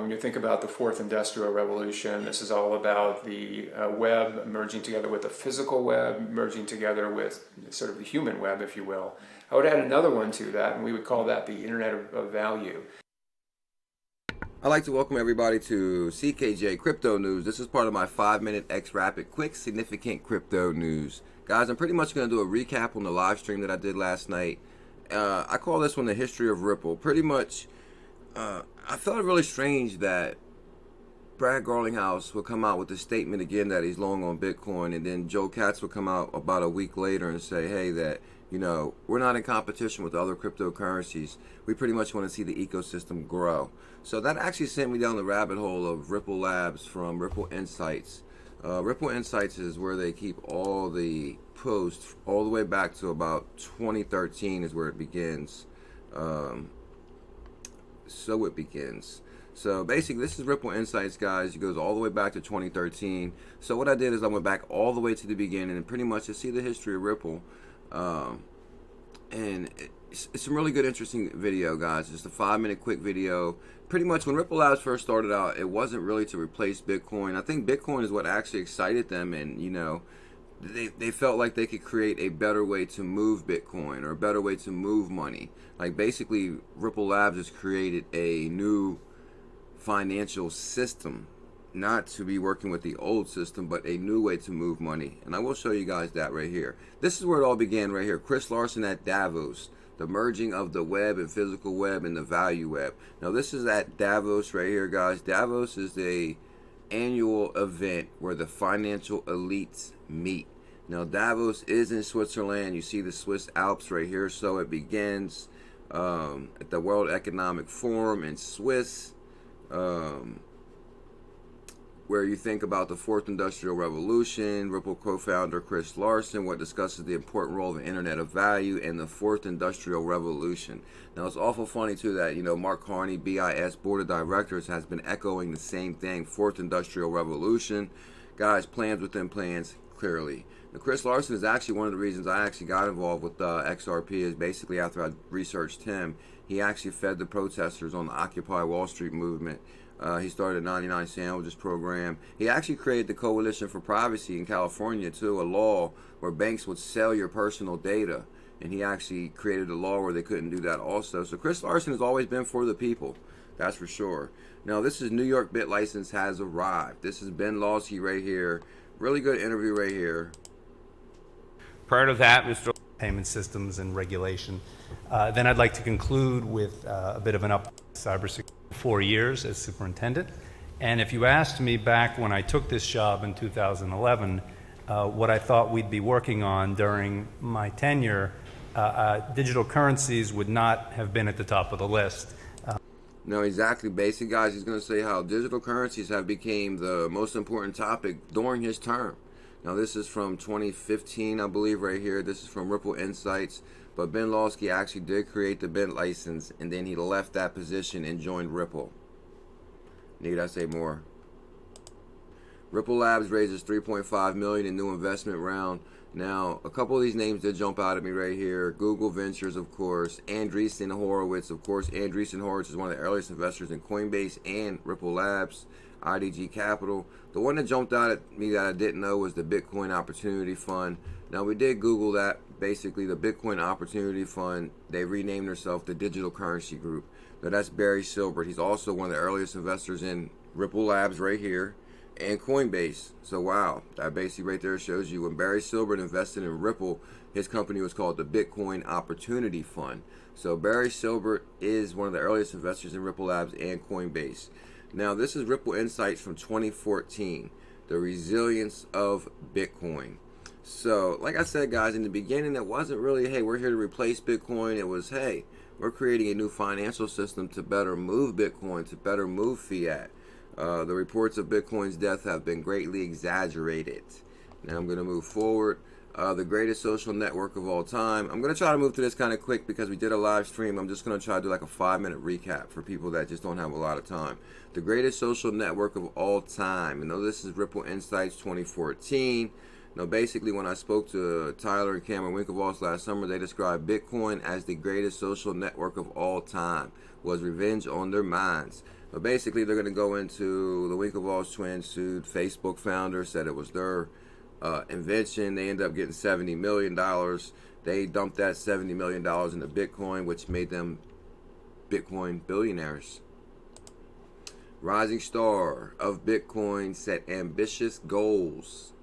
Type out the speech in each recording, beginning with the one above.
When you think about the fourth industrial revolution, this is all about the web merging together with the physical web, merging together with sort of the human web, if you will. I would add another one to that, and we would call that the Internet of Value. I'd like to welcome everybody to CKJ Crypto News. This is part of my 5-minute X Rapid Quick Significant Crypto News. Guys, I'm pretty much going to do a recap on the live stream that I did last night. I call this one the history of Ripple. Pretty much, I felt it really strange that Brad Garlinghouse would come out with a statement again that he's long on Bitcoin, and then Joe Katz would come out about a week later and say, hey, that, you know, we're not in competition with other cryptocurrencies. We pretty much want to see the ecosystem grow. So that actually sent me down the rabbit hole of Ripple Labs from Ripple Insights. Ripple Insights is where they keep all the posts all the way back to about 2013 is where it begins. So it begins. So basically, this is Ripple Insights, guys. It goes all the way back to 2013. So what I did is I went back all the way to the beginning and pretty much to see the history of Ripple. And it's a really good, interesting video, guys. Just a 5-minute quick video. Pretty much when Ripple Labs first started out, it wasn't really to replace Bitcoin. I think Bitcoin is what actually excited them, and you know, they felt like they could create a better way to move Bitcoin or a better way to move money. Like basically, Ripple Labs has created a new financial system, not to be working with the old system, but a new way to move money. And I will show you guys that right here. This is where it all began right here. Chris Larsen at Davos. The merging of the web and physical web and the value web. Now this is at Davos right here, guys. Davos is the annual event where the financial elites meet. Now Davos is in Switzerland. You see the Swiss Alps right here. So it begins at the World Economic Forum in Swiss, where you think about the fourth industrial revolution. Ripple co-founder Chris Larsen, what discusses the important role of the Internet of Value and the fourth industrial revolution. Now it's awful funny too that, you know, Mark Carney, BIS board of directors, has been echoing the same thing, fourth industrial revolution. Guys, plans within plans, clearly. Now Chris Larsen is actually one of the reasons I actually got involved with XRP, is basically after I researched him, he actually fed the protesters on the Occupy Wall Street movement. He started a 99 Sandwiches program. He actually created the Coalition for Privacy in California too, a law where banks would sell your personal data. And he actually created a law where they couldn't do that also. So Chris Larsen has always been for the people, that's for sure. Now this is New York Bit License has arrived. This is Ben Lawsky right here. Really good interview right here. Prior to that, Mr. Payment systems and regulation. Then I'd like to conclude with a bit of an up cybersecurity. 4 years as superintendent. And if you asked me back when I took this job in 2011, what I thought we'd be working on during my tenure, digital currencies would not have been at the top of the list. No, exactly. Basically, guys, he's going to say how digital currencies have become the most important topic during his term. Now, this is from 2015, I believe, right here. This is from Ripple Insights. But Ben Lawsky actually did create the Bit license, and then he left that position and joined Ripple. Need I say more? Ripple Labs raises $3.5 million in new investment round. Now, a couple of these names did jump out at me right here. Google Ventures, of course. Andreessen Horowitz, of course. Andreessen Horowitz is one of the earliest investors in Coinbase and Ripple Labs. IDG Capital. The one that jumped out at me that I didn't know was the Bitcoin Opportunity Fund. Now, we did Google that. Basically, the Bitcoin Opportunity Fund, they renamed themselves the Digital Currency Group. Now, that's Barry Silbert. He's also one of the earliest investors in Ripple Labs right here and Coinbase. So, wow, that basically right there shows you when Barry Silbert invested in Ripple, his company was called the Bitcoin Opportunity Fund. So, Barry Silbert is one of the earliest investors in Ripple Labs and Coinbase. Now, this is Ripple Insights from 2014, the resilience of Bitcoin. So, like I said, guys, in the beginning, it wasn't really, hey, we're here to replace Bitcoin. It was, hey, we're creating a new financial system to better move Bitcoin, to better move fiat. The reports of Bitcoin's death have been greatly exaggerated. Now, I'm going to move forward. The greatest social network of all time. I'm going to try to move to this kind of quick because we did a live stream. I'm just going to try to do like a 5-minute recap for people that just don't have a lot of time. The greatest social network of all time. You know, this is Ripple Insights 2014. Now, basically, when I spoke to Tyler and Cameron Winklevoss last summer, they described Bitcoin as the greatest social network of all time. Was revenge on their minds. But basically, they're going to go into the Winklevoss twins sued Facebook founder, said it was their invention. They ended up getting $70 million. They dumped that $70 million into Bitcoin, which made them Bitcoin billionaires. Rising star of Bitcoin set ambitious goals.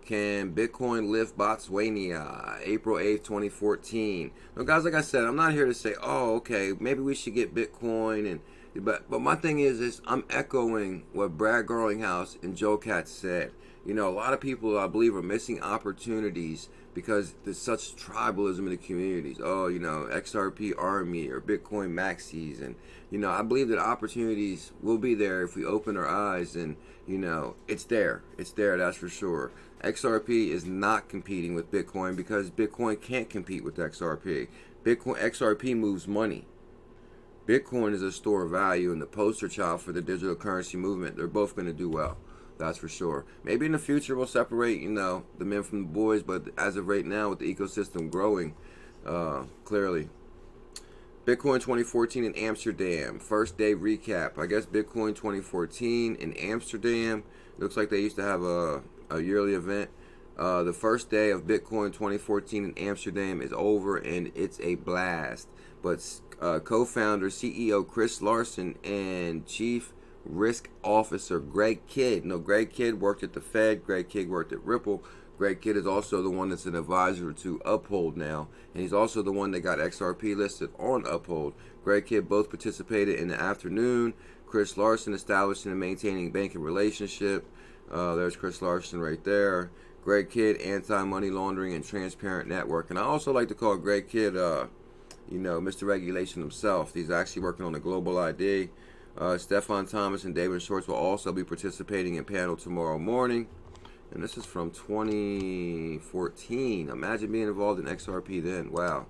Can Bitcoin lift Botswana? April 8th, 2014. Now, guys, like I said, I'm not here to say, oh, okay, maybe we should get Bitcoin. But my thing is I'm echoing what Brad Garlinghouse and Joe Katz said. You know, a lot of people, I believe, are missing opportunities because there's such tribalism in the communities. Oh, you know, XRP Army or Bitcoin Maxis. And, you know, I believe that opportunities will be there if we open our eyes. And, you know, it's there. It's there, that's for sure. XRP is not competing with Bitcoin because Bitcoin can't compete with XRP. XRP moves money. Bitcoin is a store of value and the poster child for the digital currency movement. They're both going to do well. That's for sure. Maybe in the future we'll separate, you know, the men from the boys, but as of right now, with the ecosystem growing, clearly. Bitcoin 2014 in Amsterdam. First day recap. I guess Bitcoin 2014 in Amsterdam. Looks like they used to have a yearly event. The first day of Bitcoin 2014 in Amsterdam is over and it's a blast. But co-founder, CEO Chris Larsen and Chief Risk Officer Greg Kidd. No, Greg Kidd worked at the Fed. Greg Kidd worked at Ripple. Greg Kidd is also the one that's an advisor to Uphold now. And he's also the one that got XRP listed on Uphold. Greg Kidd both participated in the afternoon. Chris Larsen establishing and maintaining banking relationship. There's Chris Larsen right there. Greg Kidd, anti-money laundering and transparent network. And I also like to call Greg Kidd, you know, Mr. Regulation himself. He's actually working on a global ID. Stefan Thomas and David Schwartz will also be participating in panel tomorrow morning. And this is from 2014. Imagine being involved in XRP then. Wow.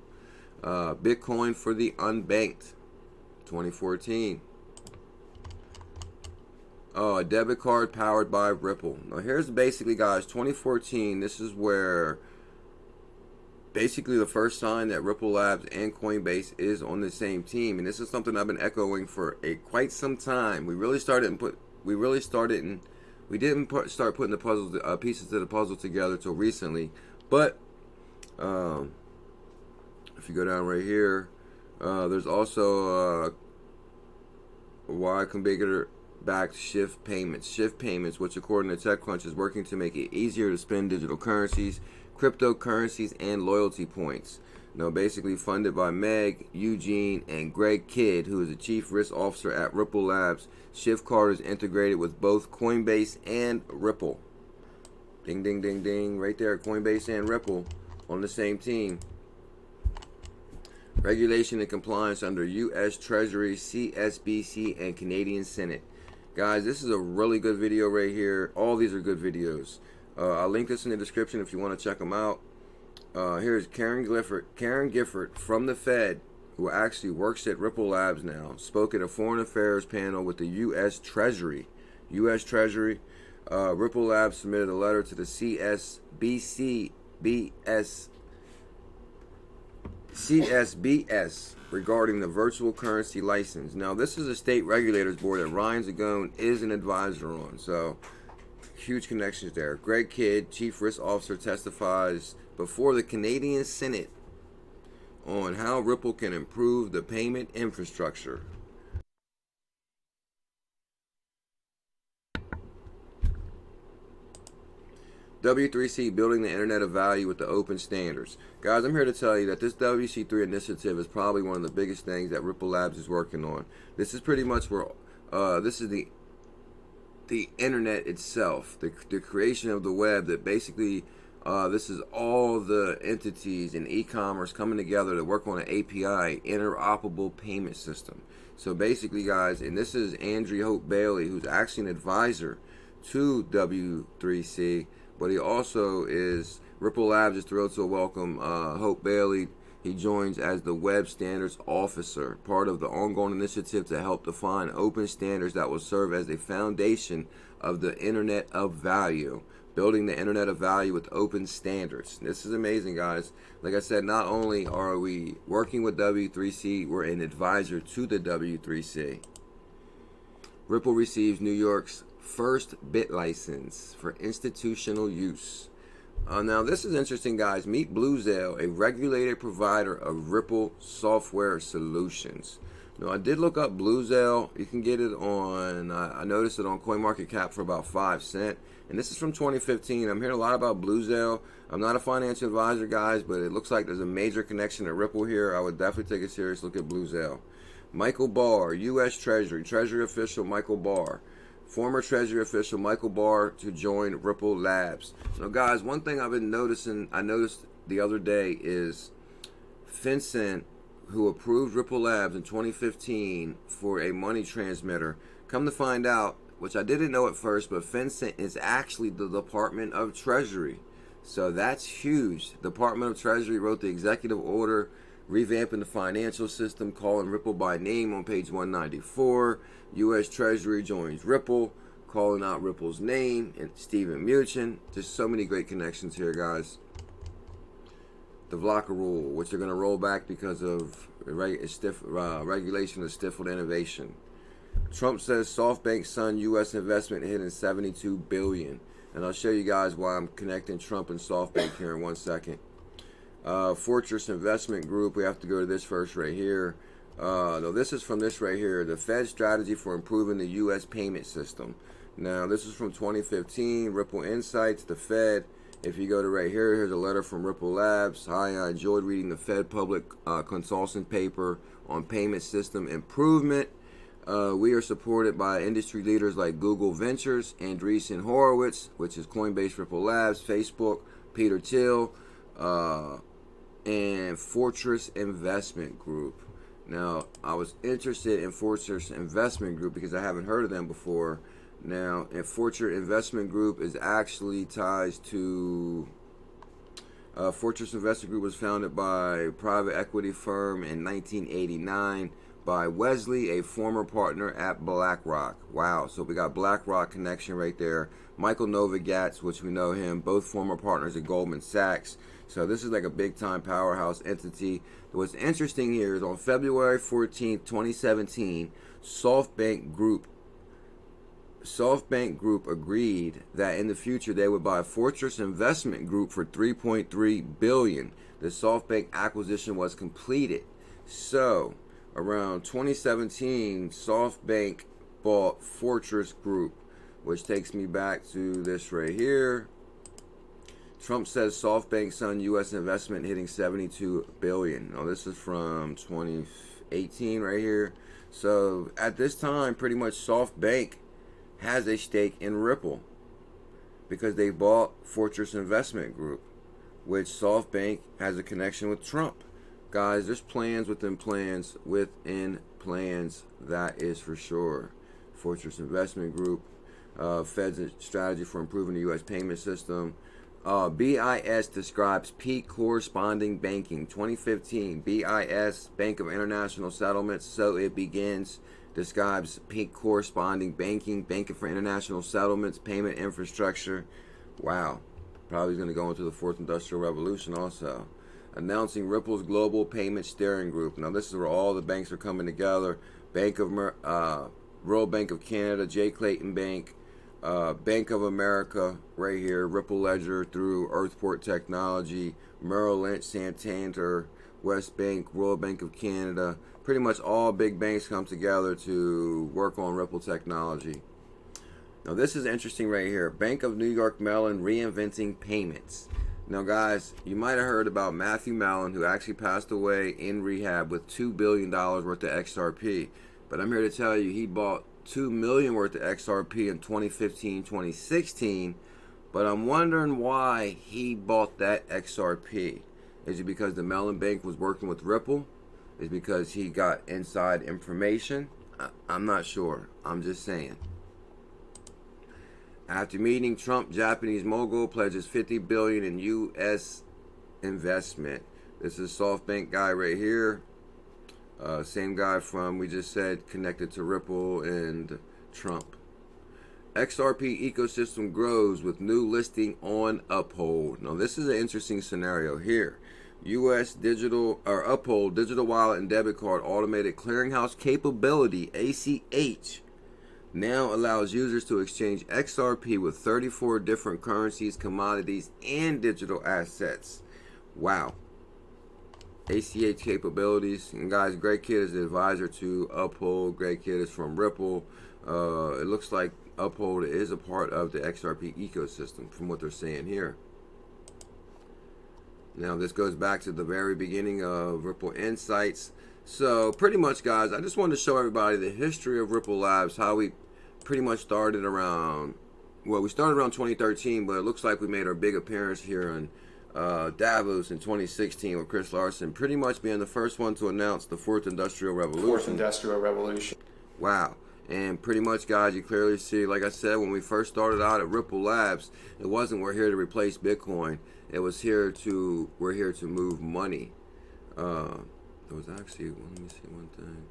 Bitcoin for the unbanked. 2014. A debit card powered by Ripple. Now here's basically, guys, 2014. This is where basically the first sign that Ripple Labs and Coinbase is on the same team, and this is something I've been echoing for quite some time. We didn't start putting the puzzle pieces to the puzzle together till recently. But if you go down right here, there's also a Y Combinator backed Shift Payments, which according to TechCrunch is working to make it easier to spend digital currencies, cryptocurrencies, and loyalty points. Now, basically funded by Meg, Eugene, and Greg Kidd, who is the Chief Risk Officer at Ripple Labs. Shift Card is integrated with both Coinbase and Ripple. Ding, ding, ding, ding. Right there, Coinbase and Ripple on the same team. Regulation and compliance under U.S. Treasury, CSBC, and Canadian Senate. Guys, this is a really good video right here. All these are good videos. I'll link this in the description if you want to check them out. Here's Karen Gifford from the Fed, who actually works at Ripple Labs now, spoke at a foreign affairs panel with the U.S. Treasury. Ripple Labs submitted a letter to the CSBS regarding the virtual currency license. Now, this is a state regulators board that Ryan Zagone is an advisor on, so huge connections there. Greg Kidd, Chief Risk Officer, testifies before the Canadian Senate on how Ripple can improve the payment infrastructure. W3C, building the Internet of Value with the open standards. Guys, I'm here to tell you that this WC3 initiative is probably one of the biggest things that Ripple Labs is working on. This is pretty much where, this is the Internet itself, the creation of the web, that basically, this is all the entities in e-commerce coming together to work on an API, interoperable payment system. So basically, guys, and this is Andrew Hope Bailey, who's actually an advisor to W3C, but he also is, Ripple Labs is thrilled to welcome Hope Bailey. He joins as the Web Standards Officer, part of the ongoing initiative to help define open standards that will serve as a foundation of the Internet of Value. Building the Internet of Value with open standards. This is amazing, guys. Like I said, not only are we working with W3C, we're an advisor to the W3C. Ripple receives New York's first bit license for institutional use. Now, this is interesting, guys. Meet Bluezale, a regulated provider of Ripple software solutions. Now, I did look up Bluezale. You can get it on, I noticed it on CoinMarketCap for about 5 cents. And this is from 2015. I'm hearing a lot about Bluezale. I'm not a financial advisor, guys, but it looks like there's a major connection to Ripple here. I would definitely take a serious look at Bluezale. Michael Barr, U.S. Treasury official Michael Barr. Former Treasury official Michael Barr to join Ripple Labs. Now, guys, one thing I've been noticing, I noticed the other day, is FinCEN, who approved Ripple Labs in 2015 for a money transmitter. Come to find out, which I didn't know at first, but FinCEN is actually the Department of Treasury. So that's huge. Department of Treasury wrote the executive order revamping the financial system, calling Ripple by name on page 194. U.S. Treasury joins Ripple, calling out Ripple's name, and Stephen Mnuchin. Just so many great connections here, guys. The Volcker rule, which they're going to roll back because of regulation of stifled innovation. Trump says SoftBank Sun U.S. investment hitting $72 billion. And I'll show you guys why I'm connecting Trump and SoftBank here in 1 second. Fortress Investment Group, we have to go to this first right here. No, this is from this right here, the Fed strategy for improving the U.S. payment system. Now, this is from 2015, Ripple Insights, the Fed. If you go to right here, here's a letter from Ripple Labs. Hi, I enjoyed reading the Fed public consultant paper on payment system improvement. We are supported by industry leaders like Google Ventures, Andreessen Horowitz, which is Coinbase, Ripple Labs, Facebook, Peter Thiel, and Fortress Investment Group. Now, I was interested in Fortress Investment Group because I haven't heard of them before. Now, and Fortress Investment Group is actually ties to... Fortress Investment Group was founded by a private equity firm in 1989 by Wesley, a former partner at BlackRock. Wow, so we got BlackRock connection right there. Michael Novogratz, which we know him, both former partners at Goldman Sachs. So this is like a big-time powerhouse entity. What's interesting here is on February 14th, 2017, SoftBank Group agreed that in the future they would buy Fortress Investment Group for $3.3 billion. The SoftBank acquisition was completed. So, around 2017, SoftBank bought Fortress Group, which takes me back to this right here. Trump says SoftBank Sun U.S. investment hitting $72 billion. Now, this is from 2018 right here. So, at this time, pretty much SoftBank has a stake in Ripple because they bought Fortress Investment Group, which SoftBank has a connection with Trump. Guys, there's plans within plans within plans, that is for sure. Fortress Investment Group, Fed's strategy for improving the U.S. payment system. BIS describes peak corresponding banking. 2015, BIS, Bank of International Settlements, so it begins, describes peak corresponding banking for international settlements, payment infrastructure. Wow, probably going to go into the fourth industrial revolution also. Announcing Ripple's Global Payment Steering Group. Now, this is where all the banks are coming together. Royal Bank of Canada, J. Clayton Bank, Bank of America, right here, Ripple Ledger through Earthport Technology, Merrill Lynch, Santander, West Bank, Royal Bank of Canada. Pretty much all big banks come together to work on Ripple technology. Now, this is interesting right here. Bank of New York Mellon reinventing payments. Now, guys, you might have heard about Matthew Mellon, who actually passed away in rehab with $2 billion worth of XRP. But I'm here to tell you, he bought $2 million worth of XRP in 2015, 2016. But I'm wondering why he bought that XRP. Is it because the Mellon Bank was working with Ripple? Is it because he got inside information? I'm not sure. I'm just saying. After meeting Trump, Japanese mogul pledges $50 billion in U.S. investment. This is SoftBank guy right here. Same guy from, we just said, connected to Ripple and Trump. XRP ecosystem grows with new listing on Uphold. Now, this is an interesting scenario here. U.S. Uphold digital wallet and debit card automated clearinghouse capability, ACH, now allows users to exchange XRP with 34 different currencies, commodities, and digital assets. Wow. ACH capabilities. And guys, Greg Kidd is the advisor to Uphold. Greg Kidd is from Ripple. It looks like Uphold is a part of the XRP ecosystem from what they're saying here. Now this goes back to the very beginning of Ripple Insights. So pretty much, guys, I just wanted to show everybody the history of Ripple Labs, how we pretty much started around, well, we started around 2013, but it looks like we made our big appearance here in Davos in 2016 with Chris Larsen, pretty much being the first one to announce the Fourth Industrial Revolution. Fourth Industrial Revolution. Wow. And pretty much, guys, you clearly see, like I said, when we first started out at Ripple Labs, it wasn't we're here to replace Bitcoin. It was we're here to move money. There was actually, let me see one thing.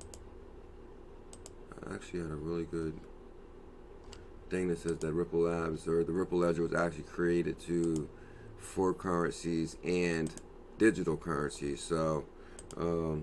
I actually had a really good thing that says that Ripple Labs, or the Ripple Ledger, was actually created for currencies and digital currencies. So, well,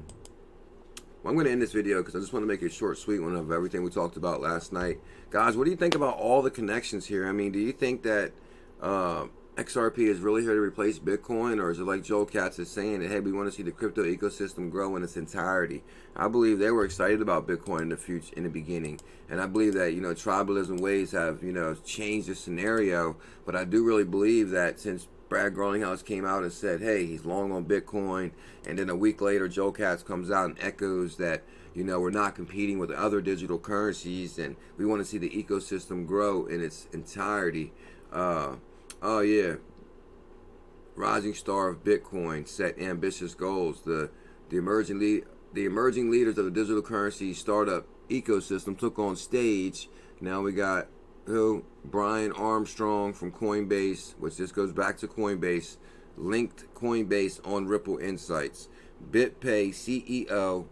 I'm going to end this video because I just want to make it short, sweet one of everything we talked about last night. Guys, what do you think about all the connections here? I mean, do you think that XRP is really here to replace Bitcoin, or is it like Joel Katz is saying that, hey, we want to see the crypto ecosystem grow in its entirety? I believe they were excited about Bitcoin in the future, in the beginning, and I believe that, you know, tribalism ways have, you know, changed the scenario. But I do really believe that since Brad Garlinghouse came out and said, hey, he's long on Bitcoin, and then a week later Joel Katz comes out and echoes that, you know, we're not competing with other digital currencies and we want to see the ecosystem grow in its entirety. Oh yeah, rising star of Bitcoin set ambitious goals. The emerging leaders of the digital currency startup ecosystem took on stage. Now we got Brian Armstrong from Coinbase, which this goes back to Coinbase, linked Coinbase on Ripple Insights. BitPay CEO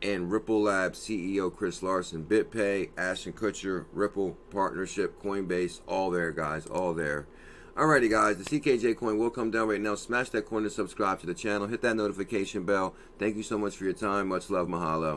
and Ripple Labs CEO Chris Larsen. BitPay, Ashton Kutcher, Ripple partnership, Coinbase, all there, guys, all there. Alrighty, guys, the CKJ coin will come down right now. Smash that coin and subscribe to the channel. Hit that notification bell. Thank you so much for your time. Much love. Mahalo.